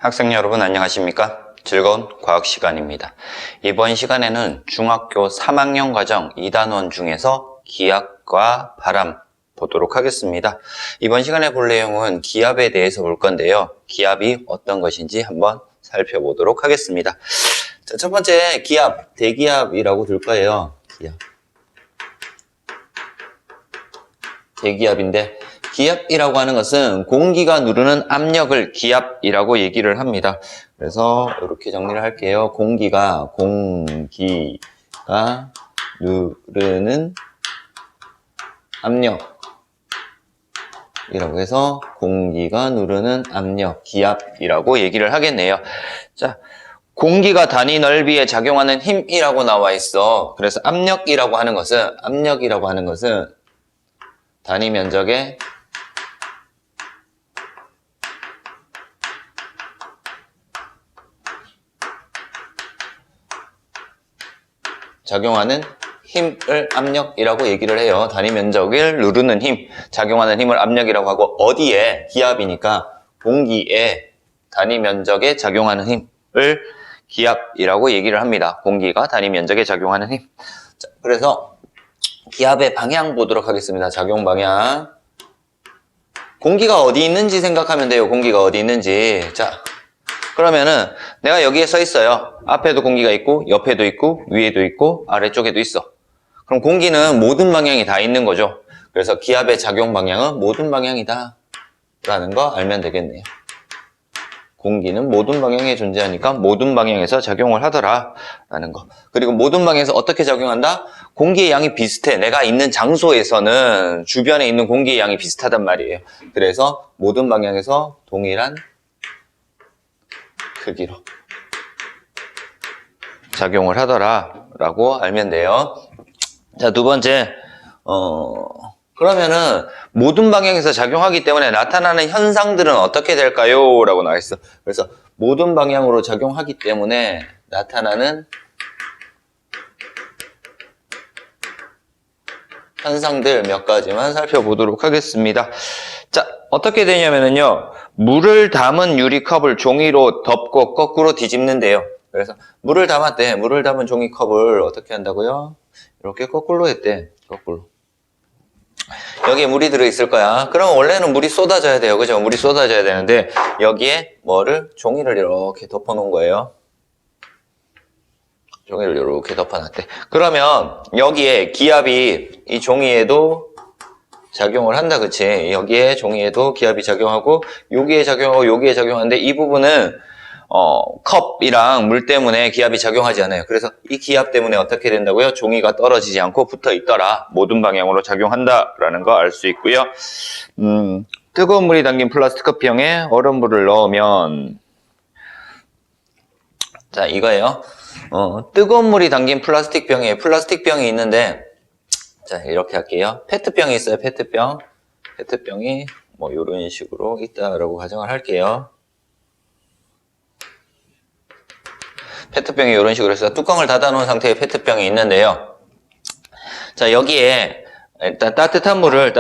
학생 여러분 안녕하십니까? 즐거운 과학 시간입니다. 이번 시간에는 중학교 3학년 과정 2단원 중에서 기압과 바람 보도록 하겠습니다. 이번 시간에 볼 내용은 기압에 대해서 볼 건데요. 기압이 어떤 것인지 한번 살펴보도록 하겠습니다. 자, 첫 번째 기압, 대기압이라고 둘 거예요. 기압. 대기압인데 기압이라고 하는 것은 공기가 누르는 압력을 기압이라고 얘기를 합니다. 그래서 이렇게 정리를 할게요. 공기가 누르는 압력이라고 해서 공기가 누르는 압력, 기압이라고 얘기를 하겠네요. 자, 공기가 단위 넓이에 작용하는 힘이라고 나와 있어. 그래서 압력이라고 하는 것은 단위 면적에 작용하는 힘을 압력이라고 얘기를 해요. 단위 면적을 누르는 힘, 작용하는 힘을 압력이라고 하고, 어디에? 기압이니까 공기의 단위 면적에 작용하는 힘을 기압이라고 얘기를 합니다. 공기가 단위 면적에 작용하는 힘. 자, 그래서 기압의 방향 보도록 하겠습니다. 작용 방향. 공기가 어디 있는지 생각하면 돼요. 공기가 어디 있는지. 자, 그러면은 내가 여기에 서 있어요. 앞에도 공기가 있고, 옆에도 있고, 위에도 있고, 아래쪽에도 있어. 그럼 공기는 모든 방향이 다 있는 거죠. 그래서 기압의 작용 방향은 모든 방향이다 라는 거 알면 되겠네요. 공기는 모든 방향에 존재하니까 모든 방향에서 작용을 하더라 라는 거. 그리고 모든 방향에서 어떻게 작용한다? 공기의 양이 비슷해. 내가 있는 장소에서는 주변에 있는 공기의 양이 비슷하단 말이에요. 그래서 모든 방향에서 동일한 크기로 작용을 하더라 라고 알면 돼요. 자, 두 번째, 그러면은 모든 방향에서 작용하기 때문에 나타나는 현상들은 어떻게 될까요? 라고 나와 있어. 그래서 모든 방향으로 작용하기 때문에 나타나는 현상들 몇 가지만 살펴보도록 하겠습니다. 자, 어떻게 되냐면요. 물을 담은 유리컵을 종이로 덮고 거꾸로 뒤집는데요. 그래서 물을 담았대. 물을 담은 종이컵을 어떻게 한다고요? 이렇게 거꾸로 했대. 거꾸로. 여기에 물이 들어있을 거야. 그럼 원래는 물이 쏟아져야 돼요. 그죠? 물이 쏟아져야 되는데 여기에 종이를 이렇게 덮어놓은 거예요. 종이를 이렇게 덮어놨대. 그러면 여기에 기압이 이 종이에도 작용을 한다, 그치? 여기에 종이에도 기압이 작용하고 여기에 작용하고 여기에 작용하는데 이 부분은 컵이랑 물 때문에 기압이 작용하지 않아요. 그래서 이 기압 때문에 어떻게 된다고요? 종이가 떨어지지 않고 붙어 있더라. 모든 방향으로 작용한다라는 거 알 수 있고요. 뜨거운 물이 담긴 플라스틱 병에 얼음물을 넣으면, 자, 이거예요. 뜨거운 물이 담긴 플라스틱 병이 있는데, 자, 이렇게 할게요. 페트병이 있어요. 페트병이 뭐 이런 식으로 있다라고 가정을 할게요. 페트병이 이런 식으로 해서 뚜껑을 닫아 놓은 상태의 페트병이 있는데요. 자, 여기에 일단 따뜻한 물을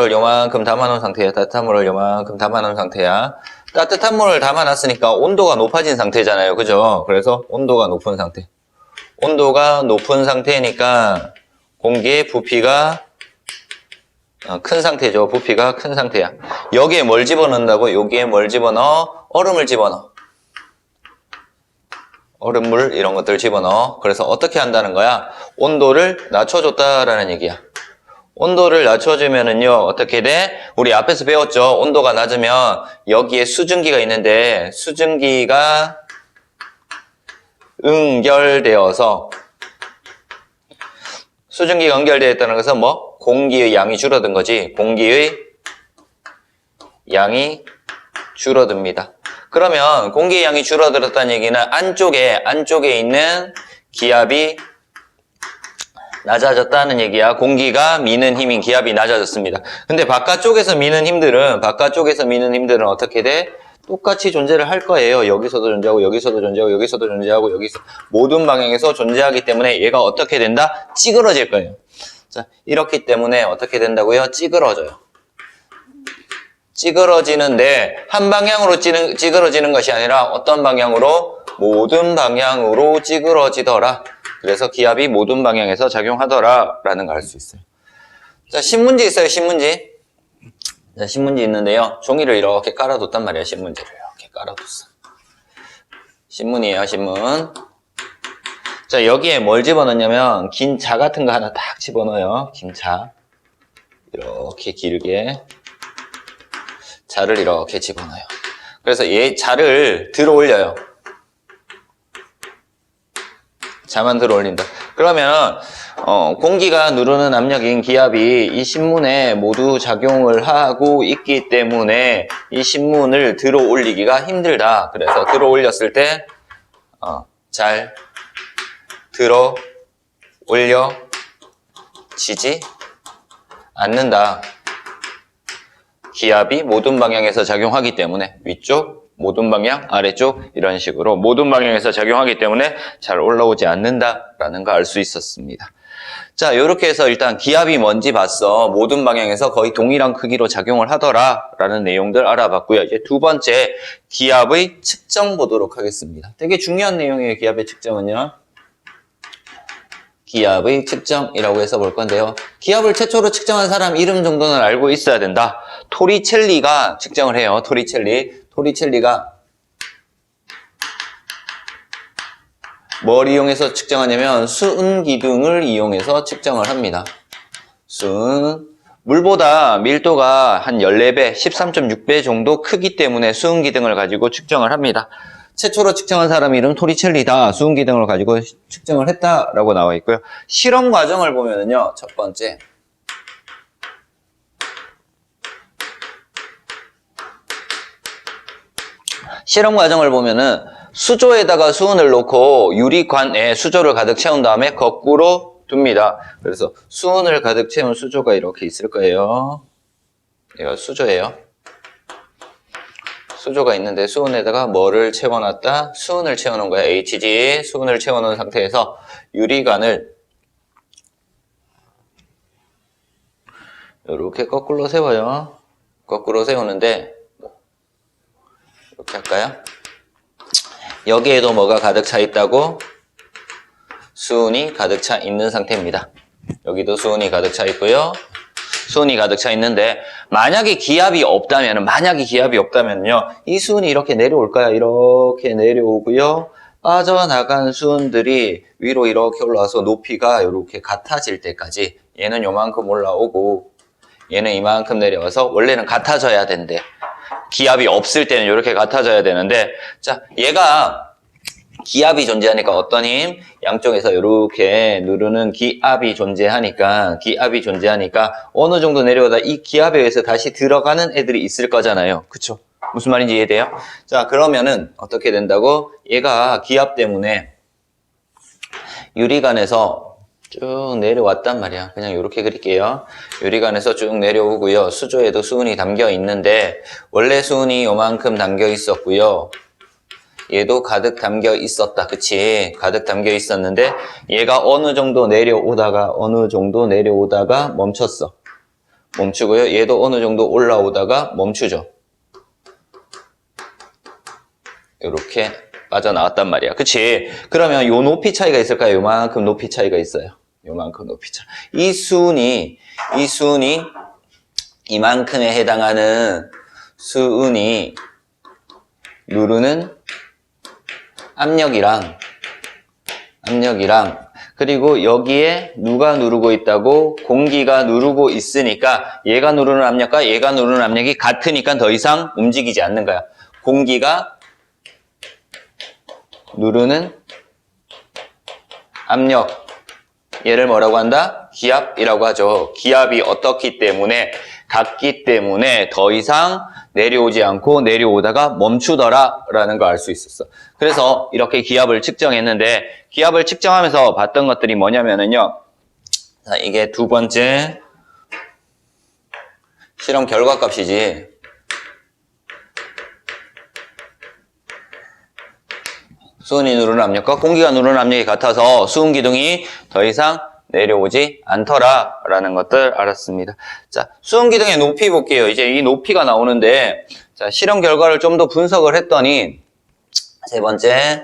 요만큼 담아 놓은 상태예요. 따뜻한 물을 요만큼 담아 놓은 상태야. 따뜻한 물을 담아 놨으니까 온도가 높아진 상태잖아요. 그죠? 그래서 온도가 높은 상태니까 공기의 부피가 큰 상태죠. 부피가 큰 상태야. 여기에 뭘 집어넣는다고? 여기에 뭘 집어넣어? 얼음을 집어넣어. 얼음물 이런 것들 집어넣어. 그래서 어떻게 한다는 거야? 온도를 낮춰줬다라는 얘기야. 온도를 낮춰주면은요, 어떻게 돼? 우리 앞에서 배웠죠? 온도가 낮으면 여기에 수증기가 있는데 수증기가 응결되어서 수증기가 응결되어 있다는 것은 뭐? 공기의 양이 줄어든 거지. 공기의 양이 줄어듭니다. 그러면 공기의 양이 줄어들었다는 얘기는 안쪽에 있는 기압이 낮아졌다는 얘기야. 공기가 미는 힘인 기압이 낮아졌습니다. 근데 바깥쪽에서 미는 힘들은 어떻게 돼? 똑같이 존재를 할 거예요. 여기서도 존재하고 여기서도 존재하고 여기서도 존재하고 여기서 모든 방향에서 존재하기 때문에 얘가 어떻게 된다? 찌그러질 거예요. 자, 이렇기 때문에 어떻게 된다고요? 찌그러져요. 찌그러지는데 한 방향으로 찌그러지는 것이 아니라 어떤 방향으로? 모든 방향으로 찌그러지더라. 그래서 기압이 모든 방향에서 작용하더라 라는 걸 알 수 있어요. 자, 신문지 있어요. 신문지. 자, 신문지 있는데요. 종이를 이렇게 깔아뒀단 말이에요. 신문지를 이렇게 깔아뒀어. 신문이에요. 신문. 자, 여기에 뭘 집어넣냐면 긴 자 같은 거 하나 딱 집어넣어요. 긴 자. 이렇게 길게 자를 이렇게 집어넣어요. 그래서 얘 자를 들어 올려요. 자만 들어 올린다. 그러면 공기가 누르는 압력인 기압이 이 신문에 모두 작용을 하고 있기 때문에 이 신문을 들어 올리기가 힘들다. 그래서 들어 올렸을 때 잘 들어 올려지지 않는다. 기압이 모든 방향에서 작용하기 때문에 위쪽, 모든 방향, 아래쪽 이런 식으로 모든 방향에서 작용하기 때문에 잘 올라오지 않는다라는 거 알 수 있었습니다. 자, 이렇게 해서 일단 기압이 뭔지 봤어. 모든 방향에서 거의 동일한 크기로 작용을 하더라라는 내용들 알아봤고요. 이제 두 번째 기압의 측정 보도록 하겠습니다. 되게 중요한 내용이에요. 기압의 측정은요. 기압의 측정이라고 해서 볼 건데요. 기압을 최초로 측정한 사람 이름 정도는 알고 있어야 된다. 토리첼리가 측정을 해요. 토리첼리가 뭘 이용해서 측정하냐면 수은기둥을 이용해서 측정을 합니다. 물보다 밀도가 한 14배, 13.6배 정도 크기 때문에 수은기둥을 가지고 측정을 합니다. 최초로 측정한 사람 이름 토리첼리다. 수은기둥을 가지고 측정을 했다라고 나와 있고요. 실험 과정을 보면은요. 첫 번째. 실험 과정을 보면은 수조에다가 수은을 놓고 유리관에 수조를 가득 채운 다음에 거꾸로 둡니다. 그래서 수은을 가득 채운 수조가 이렇게 있을 거예요. 이거 수조예요. 수조가 있는데 수은에다가 뭐를 채워놨다? 수은을 채워놓은 거야. HG 수은을 채워놓은 상태에서 유리관을 이렇게 거꾸로 세워요. 거꾸로 세우는데 이렇게 할까요? 여기에도 뭐가 가득 차 있다고? 수은이 가득 차 있는 상태입니다. 여기도 수은이 가득 차 있고요. 수은이 가득 차 있는데 만약에 기압이 없다면요. 이 수은이 이렇게 내려올까요? 이렇게 내려오고요. 빠져나간 수은들이 위로 이렇게 올라와서 높이가 이렇게 같아질 때까지 얘는 요만큼 올라오고 얘는 이만큼 내려와서 원래는 같아져야 된대. 기압이 없을 때는 이렇게 같아져야 되는데 자, 얘가 기압이 존재하니까 어떤 힘? 양쪽에서 이렇게 누르는 기압이 존재하니까 어느 정도 내려오다 이 기압에 의해서 다시 들어가는 애들이 있을 거잖아요. 그쵸? 무슨 말인지 이해돼요? 자, 그러면은 어떻게 된다고? 얘가 기압 때문에 유리관에서 쭉 내려왔단 말이야. 그냥 이렇게 그릴게요. 유리관에서 쭉 내려오고요. 수조에도 수은이 담겨 있는데 원래 수은이 요만큼 담겨 있었고요. 얘도 가득 담겨 있었다. 그치? 가득 담겨 있었는데 얘가 어느 정도 내려오다가 멈췄어. 멈추고요. 얘도 어느 정도 올라오다가 멈추죠. 이렇게 빠져나왔단 말이야. 그치? 그러면 요 높이 차이가 있을까요? 요만큼 높이 차이가 있어요. 요만큼 높이 차. 이 수은이 이만큼에 해당하는 수은이 누르는 압력이랑 그리고 여기에 누가 누르고 있다고? 공기가 누르고 있으니까 얘가 누르는 압력과 얘가 누르는 압력이 같으니까 더 이상 움직이지 않는 거야. 공기가 누르는 압력 얘를 뭐라고 한다? 기압이라고 하죠. 기압이 어떻기 때문에 같기 때문에 더 이상 내려오지 않고 내려오다가 멈추더라 라는 걸 알 수 있었어. 그래서 이렇게 기압을 측정했는데 기압을 측정하면서 봤던 것들이 뭐냐면은요. 자, 이게 두 번째 실험 결과값이지. 수은이 누르는 압력과 공기가 누르는 압력이 같아서 수은 기둥이 더 이상 내려오지 않더라라는 것들 알았습니다. 자, 수은기둥의 높이 볼게요. 이제 이 높이가 나오는데, 자, 실험 결과를 좀 더 분석을 했더니, 세 번째,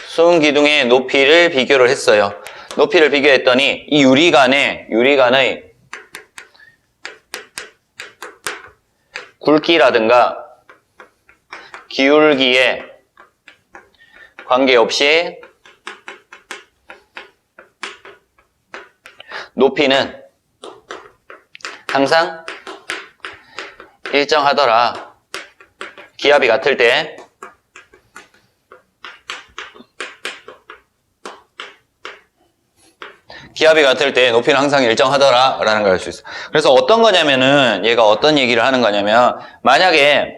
수은기둥의 높이를 비교를 했어요. 높이를 비교했더니 이 유리관의 굵기라든가 기울기에 관계없이 높이는 항상 일정하더라. 기압이 같을 때 높이는 항상 일정하더라 라는 걸 알 수 있어요. 그래서 어떤 거냐면은 얘가 어떤 얘기를 하는 거냐면 만약에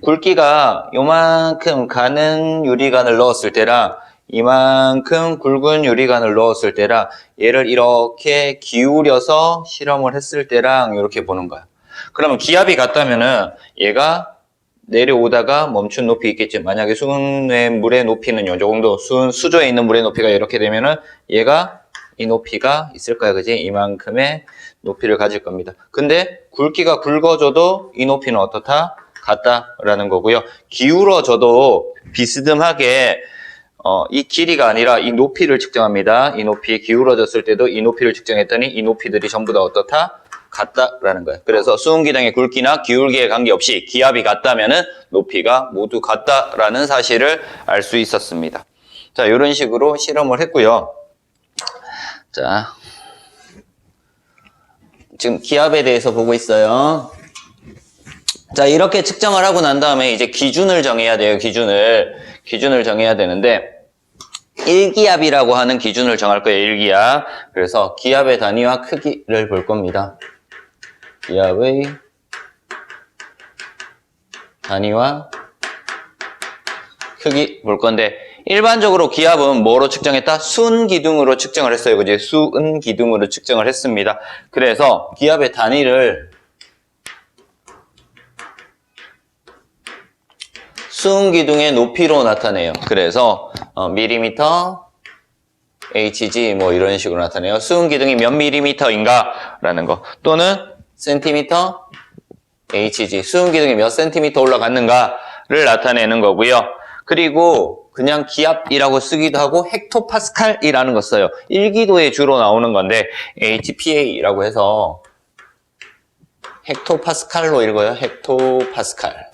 굵기가 요만큼 가는 유리관을 넣었을 때랑 이만큼 굵은 유리관을 넣었을 때랑 얘를 이렇게 기울여서 실험을 했을 때랑 이렇게 보는 거야. 그러면 기압이 같다면은 얘가 내려오다가 멈춘 높이 있겠지. 만약에 수은의 물의 높이는 요 정도, 수조에 있는 물의 높이가 이렇게 되면은 얘가 이 높이가 있을 거야, 그지? 이만큼의 높이를 가질 겁니다. 근데 굵기가 굵어져도 이 높이는 어떻다? 같다라는 거고요. 기울어져도 비스듬하게 이 길이가 아니라 이 높이를 측정합니다. 이 높이 기울어졌을 때도 이 높이를 측정했더니 이 높이들이 전부 다 어떻다? 같다라는 거예요. 그래서 수은기둥의 굵기나 기울기에 관계없이 기압이 같다면은 높이가 모두 같다라는 사실을 알 수 있었습니다. 자, 이런 식으로 실험을 했고요. 자, 지금 기압에 대해서 보고 있어요. 자, 이렇게 측정을 하고 난 다음에 이제 기준을 정해야 돼요. 기준을 정해야 되는데 1기압이라고 하는 기준을 정할 거예요. 1기압. 그래서 기압의 단위와 크기를 볼 겁니다. 기압의 단위와 크기 볼 건데 일반적으로 기압은 뭐로 측정했다? 수은기둥으로 측정을 했어요. 그지? 수은기둥으로 측정을 했습니다. 그래서 기압의 단위를 수은기둥의 높이로 나타내요. 그래서 밀리미터, hg 뭐 이런 식으로 나타내요. 수은기둥이 몇 밀리미터인가 라는 거. 또는 센티미터, hg. 수은기둥이 몇 센티미터 올라갔는가를 나타내는 거고요. 그리고 그냥 기압이라고 쓰기도 하고 헥토파스칼이라는 거 써요. 1기도에 주로 나오는 건데 HPA라고 해서 헥토파스칼로 읽어요. 헥토파스칼.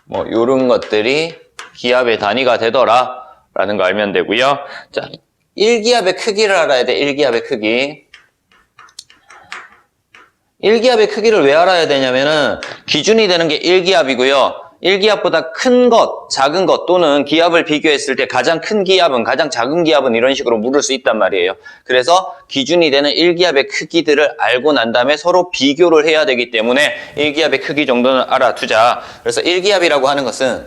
뭐 요런 것들이 기압의 단위가 되더라 라는 거 알면 되고요. 자, 1기압의 크기를 알아야 돼. 1기압의 크기. 1기압의 크기를 왜 알아야 되냐면은 기준이 되는 게 1기압이고요. 1기압보다 큰 것, 작은 것 또는 기압을 비교했을 때 가장 큰 기압은, 가장 작은 기압은 이런 식으로 물을 수 있단 말이에요. 그래서 기준이 되는 1기압의 크기들을 알고 난 다음에 서로 비교를 해야 되기 때문에 1기압의 크기 정도는 알아두자. 그래서 1기압이라고 하는 것은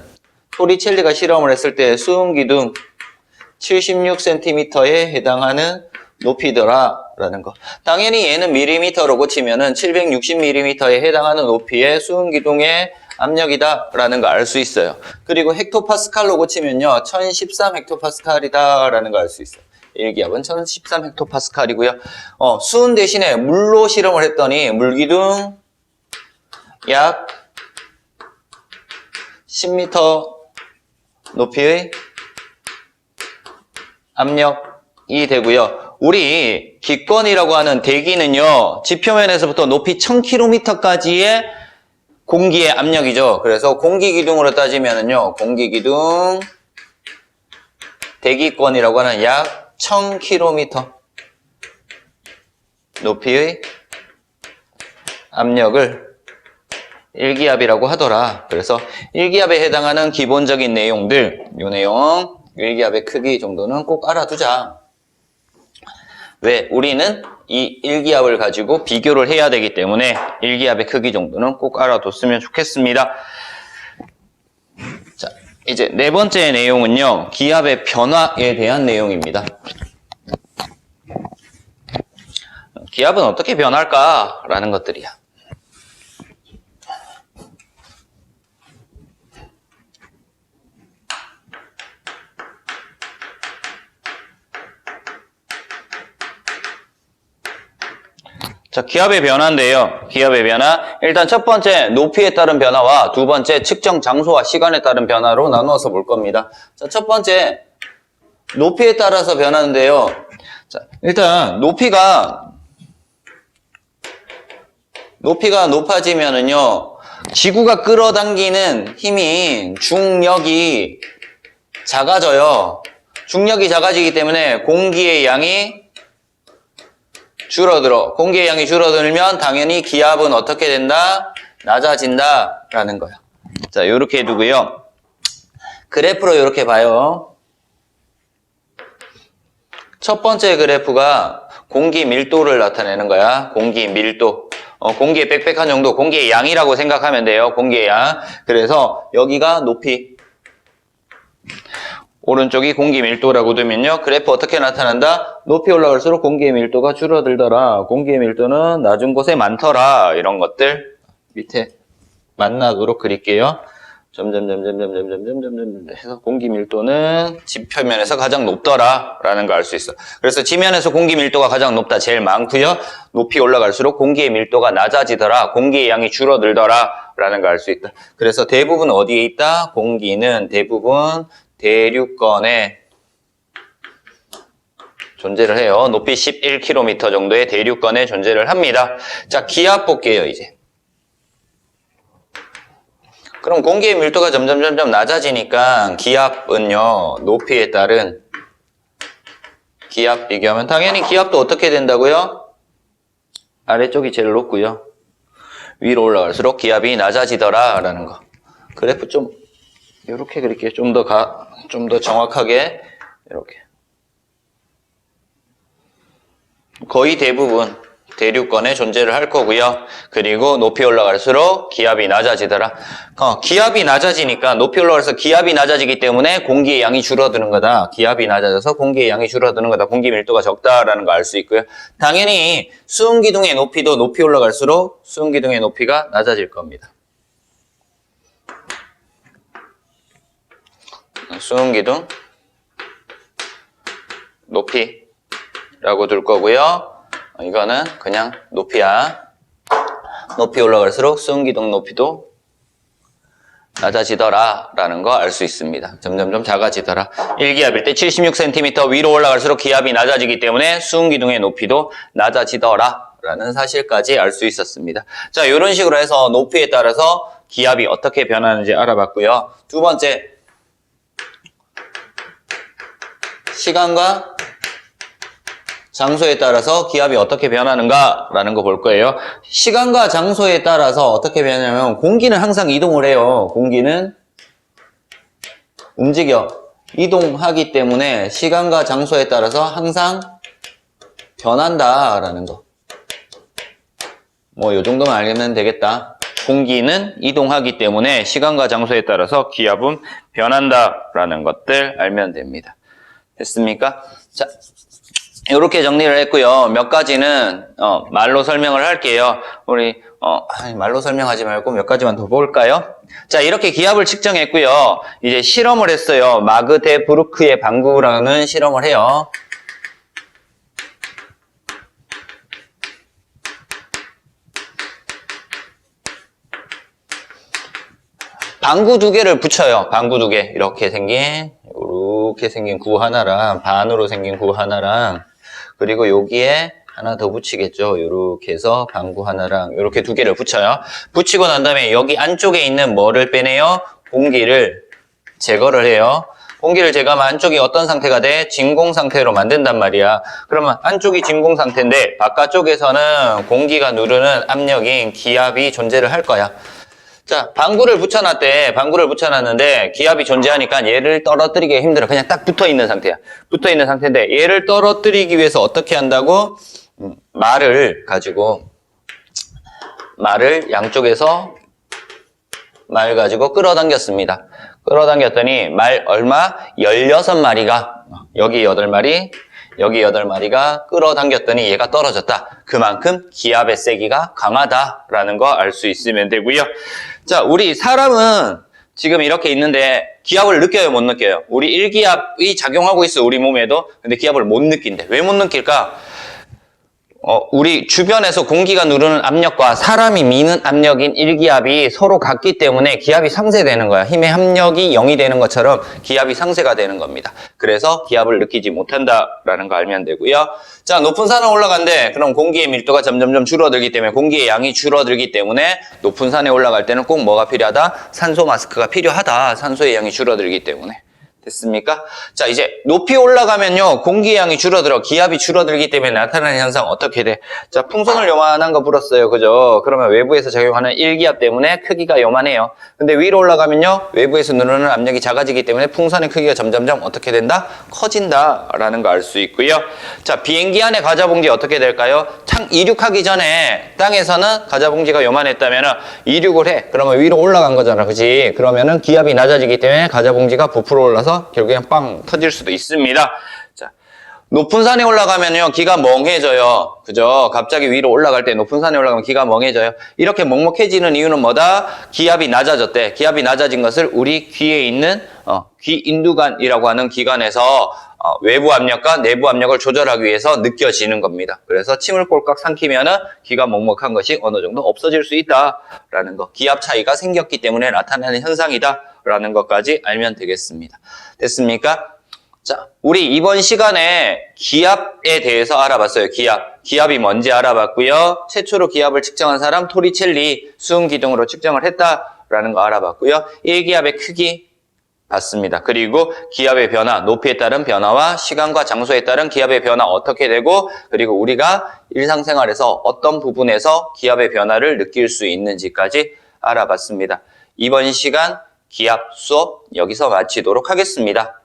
토리첼리가 실험을 했을 때 수은기둥 76cm에 해당하는 높이더라 라는 거. 당연히 얘는 밀리미터로 고치면은 760mm에 해당하는 높이의 수은기둥의 압력이다 라는 거 알 수 있어요. 그리고 헥토파스칼로 고치면요 1013 헥토파스칼이다 라는 거 알 수 있어요. 1기압은 1013 헥토파스칼이고요. 수은 대신에 물로 실험을 했더니 물기둥 약 10m 높이의 압력이 되고요. 우리 기권이라고 하는 대기는요 지표면에서부터 높이 1000km까지의 공기의 압력이죠. 그래서 공기기둥으로 따지면은요, 공기기둥 대기권이라고 하는 약 1000km 높이의 압력을 1기압이라고 하더라. 그래서 1기압에 해당하는 기본적인 내용들, 요 내용, 1기압의 크기 정도는 꼭 알아두자. 왜? 우리는 이 1기압을 가지고 비교를 해야 되기 때문에 1기압의 크기 정도는 꼭 알아뒀으면 좋겠습니다. 자, 이제 네 번째 내용은요. 기압의 변화에 대한 내용입니다. 기압은 어떻게 변할까라는 것들이야. 자, 기압의 변화인데요. 기압의 변화. 일단 첫 번째 높이에 따른 변화와 두 번째 측정 장소와 시간에 따른 변화로 나누어서 볼 겁니다. 자, 첫 번째 높이에 따라서 변하는데요. 자, 일단 높이가 높아지면은요. 지구가 끌어당기는 힘인 중력이 작아져요. 중력이 작아지기 때문에 공기의 양이 줄어들어. 공기의 양이 줄어들면 당연히 기압은 어떻게 된다? 낮아진다라는 거야. 자, 이렇게 해두고요. 그래프로 이렇게 봐요. 첫 번째 그래프가 공기 밀도를 나타내는 거야. 공기 밀도. 공기의 빽빽한 정도, 공기의 양이라고 생각하면 돼요. 공기의 양. 그래서 여기가 높이. 오른쪽이 공기 밀도라고 두면요. 그래프 어떻게 나타난다? 높이 올라갈수록 공기의 밀도가 줄어들더라. 공기의 밀도는 낮은 곳에 많더라. 이런 것들 밑에 만락으로 그릴게요. 점점점점점점점점점 해서 공기 밀도는 지표면에서 가장 높더라 라는 거 알 수 있어. 그래서 지면에서 공기 밀도가 가장 높다, 제일 많고요. 높이 올라갈수록 공기의 밀도가 낮아지더라, 공기의 양이 줄어들더라 라는 거 알 수 있다. 그래서 대부분 어디에 있다? 공기는 대부분 대륙권에 존재를 해요. 높이 11km 정도의 대륙권에 존재를 합니다. 자, 기압 볼게요, 이제. 그럼 공기의 밀도가 점점 낮아지니까 기압은요, 높이에 따른 기압 비교하면 당연히 기압도 어떻게 된다고요? 아래쪽이 제일 높고요. 위로 올라갈수록 기압이 낮아지더라 라는 거. 그래프 좀 이렇게 그릴게요. 좀 더 정확하게 이렇게. 거의 대부분 대륙권에 존재를 할 거고요. 그리고 높이 올라갈수록 기압이 낮아지더라. 기압이 낮아지니까 높이 올라가서 기압이 낮아지기 때문에 공기의 양이 줄어드는 거다. 기압이 낮아져서 공기의 양이 줄어드는 거다. 공기 밀도가 적다라는 거 알 수 있고요. 당연히 수음기둥의 높이도 높이 올라갈수록 수음기둥의 높이가 낮아질 겁니다. 수음기둥 높이라고 둘 거고요. 이거는 그냥 높이야. 높이 올라갈수록 수음기둥 높이도 낮아지더라 라는 거 알 수 있습니다. 점점점 작아지더라. 1기압일 때 76cm 위로 올라갈수록 기압이 낮아지기 때문에 수음기둥의 높이도 낮아지더라 라는 사실까지 알 수 있었습니다. 자, 이런 식으로 해서 높이에 따라서 기압이 어떻게 변하는지 알아봤고요. 두 번째, 시간과 장소에 따라서 기압이 어떻게 변하는가라는 거 볼 거예요. 시간과 장소에 따라서 어떻게 변하냐면 공기는 항상 이동을 해요. 공기는 움직여, 이동하기 때문에 시간과 장소에 따라서 항상 변한다라는 거. 뭐 요 정도만 알면 되겠다. 공기는 이동하기 때문에 시간과 장소에 따라서 기압은 변한다라는 것들 알면 됩니다. 됐습니까? 자, 이렇게 정리를 했고요. 몇 가지는 말로 설명을 할게요. 우리 말로 설명하지 말고 몇 가지만 더 볼까요? 자, 이렇게 기압을 측정했고요. 이제 실험을 했어요. 마그데부르크의 방구라는 실험을 해요. 방구 두 개를 붙여요. 방구 두 개. 이렇게 생긴 구 하나랑 반으로 생긴 구 하나랑 그리고 여기에 하나 더 붙이겠죠. 이렇게 해서 방구 하나랑 이렇게 두 개를 붙여요. 붙이고 난 다음에 여기 안쪽에 있는 뭐를 빼내요? 공기를 제거를 해요. 공기를 제거하면 안쪽이 어떤 상태가 돼? 진공 상태로 만든단 말이야. 그러면 안쪽이 진공 상태인데 바깥쪽에서는 공기가 누르는 압력인 기압이 존재를 할 거야. 자, 방구를 붙여놨대. 방구를 붙여놨는데 기압이 존재하니까 얘를 떨어뜨리기가 힘들어. 그냥 딱 붙어있는 상태야. 붙어있는 상태인데 얘를 떨어뜨리기 위해서 어떻게 한다고? 말을 양쪽에서 말 가지고 끌어당겼습니다. 끌어당겼더니 말 얼마? 16마리가 여기 8마리 여기 8마리가 끌어당겼더니 얘가 떨어졌다. 그만큼 기압의 세기가 강하다라는 거 알 수 있으면 되고요. 자, 우리 사람은 지금 이렇게 있는데 기압을 느껴요, 못 느껴요? 우리 1기압이 작용하고 있어, 우리 몸에도. 근데 기압을 못 느낀대. 왜 못 느낄까? 우리 주변에서 공기가 누르는 압력과 사람이 미는 압력인 일기압이 서로 같기 때문에 기압이 상쇄되는 거야. 힘의 합력이 0이 되는 것처럼 기압이 상쇄가 되는 겁니다. 그래서 기압을 느끼지 못한다라는 거 알면 되고요. 자, 높은 산에 올라간대. 그럼 공기의 밀도가 점점점 줄어들기 때문에 공기의 양이 줄어들기 때문에 높은 산에 올라갈 때는 꼭 뭐가 필요하다? 산소 마스크가 필요하다. 산소의 양이 줄어들기 때문에. 됐습니까? 자, 이제 높이 올라가면요, 공기의 양이 줄어들어, 기압이 줄어들기 때문에 나타나는 현상 어떻게 돼? 자, 풍선을 요만한 거 불었어요. 그죠? 그러면 외부에서 작용하는 일기압 때문에 크기가 요만해요. 근데 위로 올라가면요, 외부에서 누르는 압력이 작아지기 때문에 풍선의 크기가 점점점 어떻게 된다? 커진다라는 거 알 수 있고요. 자, 비행기 안에 과자 봉지 어떻게 될까요? 창 이륙하기 전에 땅에서는 과자 봉지가 요만했다면은 이륙을 해. 그러면 위로 올라간 거잖아. 그지? 그러면은 기압이 낮아지기 때문에 과자 봉지가 부풀어 올라서 결국엔 빵 터질 수도 있습니다. 자, 높은 산에 올라가면요, 기가 멍해져요. 그죠? 갑자기 위로 올라갈 때 높은 산에 올라가면 기가 멍해져요. 이렇게 먹먹해지는 이유는 뭐다? 기압이 낮아졌대. 기압이 낮아진 것을 우리 귀에 있는 귀인두관이라고 하는 기관에서 외부 압력과 내부 압력을 조절하기 위해서 느껴지는 겁니다. 그래서 침을 꼴깍 삼키면은 기가 먹먹한 것이 어느 정도 없어질 수 있다라는 거. 기압 차이가 생겼기 때문에 나타나는 현상이다라는 것까지 알면 되겠습니다. 됐습니까? 자, 우리 이번 시간에 기압에 대해서 알아봤어요. 기압이 뭔지 알아봤고요. 최초로 기압을 측정한 사람 토리첼리 수은 기둥으로 측정을 했다라는 거 알아봤고요. 일기압의 크기 봤습니다. 그리고 기압의 변화, 높이에 따른 변화와 시간과 장소에 따른 기압의 변화 어떻게 되고, 그리고 우리가 일상생활에서 어떤 부분에서 기압의 변화를 느낄 수 있는지까지 알아봤습니다. 이번 시간 기압 수업 여기서 마치도록 하겠습니다.